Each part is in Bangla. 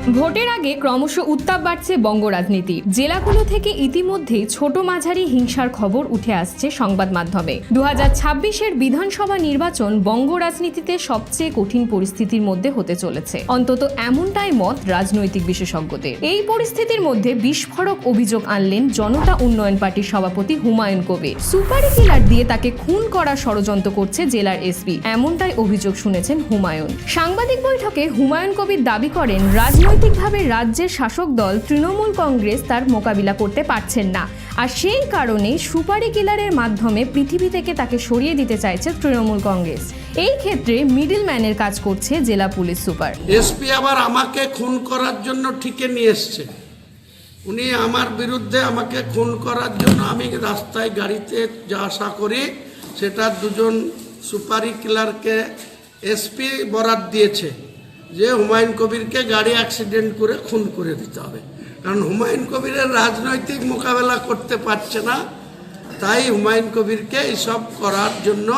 ভোটের আগে ক্রমশ উত্তাপ বাড়ছে বঙ্গ রাজনীতি। জেলাগুলো থেকে ইতিমধ্যেই ছোট মাঝারি হিংসার খবর উঠে আসছে সংবাদ মাধ্যমে। 2026-এর বিধানসভা নির্বাচন বঙ্গ রাজনীতিতে সবচেয়ে কঠিন পরিস্থিতির মধ্যে হতে চলেছে, অন্তত এমনটাই মত রাজনৈতিক বিশেষজ্ঞদের। এই পরিস্থিতির মধ্যে বিস্ফোরক অভিযোগ আনলেন জনতা উন্নয়ন পার্টির সভাপতি হুমায়ুন কবির। সুপারি কিলার দিয়ে তাকে খুন করার ষড়যন্ত্র করছে জেলার এসপি, এমনটাই অভিযোগ শুনেছেন হুমায়ুন। সাংবাদিক বৈঠকে হুমায়ুন কবির দাবি করেন, রাজনৈতিকভাবে রাজ্যের শাসক দল তৃণমূল কংগ্রেস তার মোকাবিলা করতে পারছেন না, আর সেই কারণেই সুপারি কিলারের মাধ্যমে পৃথিবী থেকে তাকে সরিয়ে দিতে চাইছে তৃণমূল কংগ্রেস। এই ক্ষেত্রে মিডল ম্যানের কাজ করছে জেলা পুলিশ সুপার। এসপি আবার আমাকে খুন করার জন্য ঠিকে নিয়ে এসছে। উনি আমার বিরুদ্ধে আমাকে খুন করার জন্য, আমি রাস্তায় গাড়িতে যা আশা করি সেটা দুজন সুপারি কিলারকে এসপি বরাত দিয়েছে যে হুমায়ুন কবিরকে গাড়ি অ্যাক্সিডেন্ট করে খুন করে দিতে হবে। কারণ হুমায়ুন কবিরের রাজনৈতিক মোকাবেলা করতে পারছে না, তাই হুমায়ুন কবিরকে এইসব করার জন্য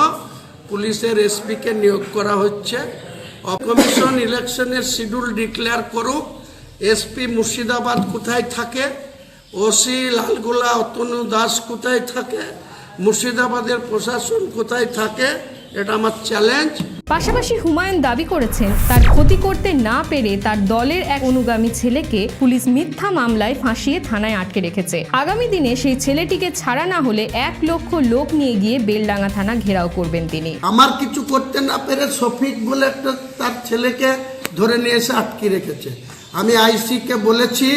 পুলিশের এসপিকে নিয়োগ করা হচ্ছে। কমিশন ইলেকশনের শিডিউল ডিক্লেয়ার করুক, এসপি মুর্শিদাবাদ কোথায় থাকে, ওসি লালগোলা অতনু দাস কোথায় থাকে, মুর্শিদাবাদের প্রশাসন কোথায় থাকে, এটা আমার চ্যালেঞ্জ। পাশাপাশি হুমায়ুন দাবি করেছেন, তার ক্ষতি করতে না পেরে তার দলের এক অনুগামী ছেলেকে পুলিশ মিথ্যা মামলায় ফাঁসিয়ে থানায় আটকে রেখেছে। আগামী দিনে সেই ছেলেটিকে ছাড়া না হলে 1 লক্ষ লোক নিয়ে গিয়ে বেলডাঙ্গা থানা ঘেরাও করবেন তিনি। আমার কিছু করতে না পেরে শফিক বলে একটা তার ছেলেকে ধরে নিয়ে এসে আটকে রেখেছে। আমি আইসিকে বলেছি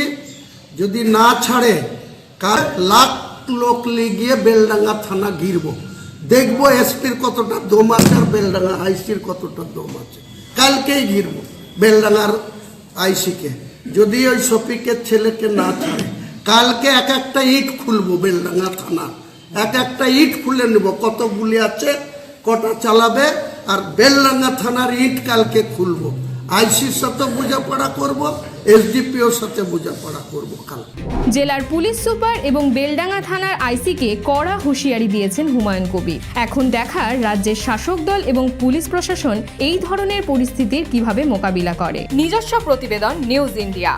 যদি না ছাড়ে লাখ লোক নিয়ে গিয়ে বেলডাঙ্গা থানা ঘিরবো, দেখবো এসপির কতটা দম আছে আর বেলডাঙ্গা আইসির কতটা দম আছে। কালকেই ঘিরবো বেলডাঙ্গার আইসিকে, যদি ওই শফিকের ছেলেকে না ছাড়ে। কালকে এক একটা ইট খুলবো বেলডাঙ্গা থানা, এক একটা ইট খুলে নেব, কত গুলি আছে, কটা চালাবে, আর বেলডাঙ্গা থানার ইট কালকে খুলবো। আইসির সাথে বোঝাপড়া করব, এসডিপিওর সাথে বোঝাপড়া করব কালকে। জেলার পুলিশ সুপার এবং বেলডাঙ্গা থানার আইসিকে কড়া হুঁশিয়ারি দিয়েছেন হুমায়ুন কবির। এখন দেখার রাজ্যের শাসক দল এবং পুলিশ প্রশাসন এই ধরনের পরিস্থিতির কিভাবে মোকাবিলা করে। নিজস্ব প্রতিবেদন, নিউজ ইন্ডিয়া।